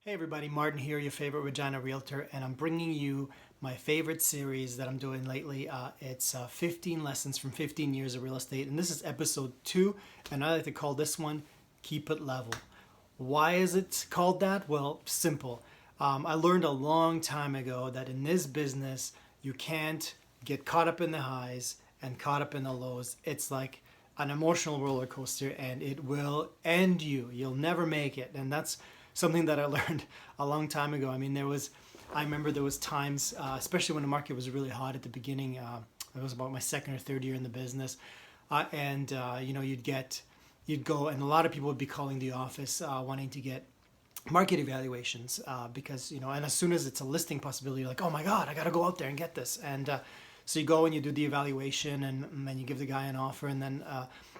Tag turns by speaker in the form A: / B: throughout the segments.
A: Hey everybody, Martin here, your favorite Regina Realtor, and I'm bringing you my favorite series that I'm doing lately. It's 15 lessons from 15 years of real estate, and this is episode 2, and I like to call this one Keep It Level. Why is it called that? Well, simple. I learned a long time ago that in this business, you can't get caught up in the highs and caught up in the lows. It's like an emotional roller coaster, and it will end you. You'll never make it, and that's something that I learned a long time ago. I mean, I remember there was times, especially when the market was really hot at the beginning. It was about my second or third year in the business, and you'd go, and a lot of people would be calling the office wanting to get market evaluations because and as soon as it's a listing possibility, you're like, oh my god, I got to go out there and get this. And so you go and you do the evaluation, and then you give the guy an offer, and then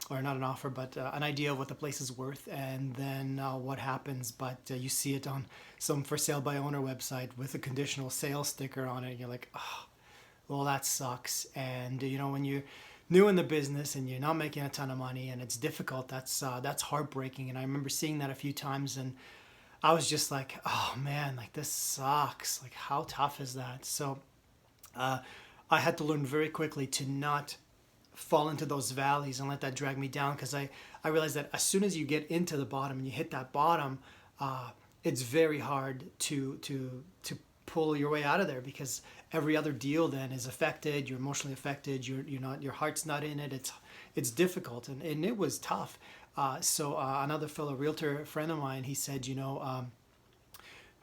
A: or not an offer, but an idea of what the place is worth, and then what happens. But you see it on some for sale by owner website with a conditional sale sticker on it, and you're like, oh, well, that sucks. And when you're new in the business and you're not making a ton of money and it's difficult, that's heartbreaking. And I remember seeing that a few times, and I was just like, oh man, like this sucks. Like, how tough is that? So I had to learn very quickly to not fall into those valleys and let that drag me down, because I realized that as soon as you get into the bottom and you hit that bottom, it's very hard to pull your way out of there, because every other deal then is affected. You're emotionally affected. You're not, your heart's not in it. It's difficult, and it was tough. So another fellow realtor friend of mine, he said,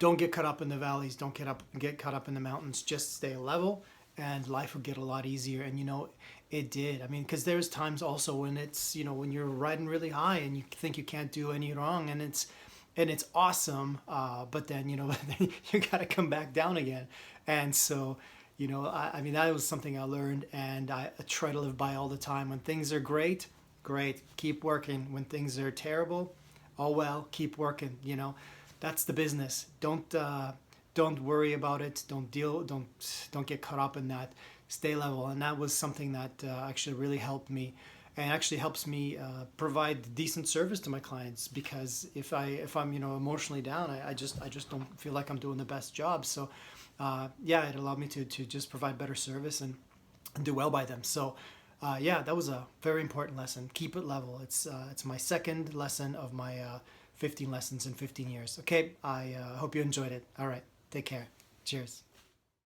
A: don't get caught up in the valleys. Don't get caught up in the mountains. Just stay level, and life will get a lot easier. And it did. I mean, because there's times also when it's when you're riding really high and you think you can't do any wrong, and it's awesome. But then you got to come back down again. And so I mean, that was something I learned, and I try to live by all the time. When things are great, keep working. When things are terrible, oh well, keep working. That's the business. Don't worry about it. Don't get caught up in that. Stay level. And that was something that actually really helped me, and actually helps me provide decent service to my clients, because if I'm emotionally down, I just don't feel like I'm doing the best job. So it allowed me to just provide better service and do well by them. So that was a very important lesson. Keep it level. It's my second lesson of my 15 lessons in 15 years. Okay, I hope you enjoyed it. All right, take care. Cheers.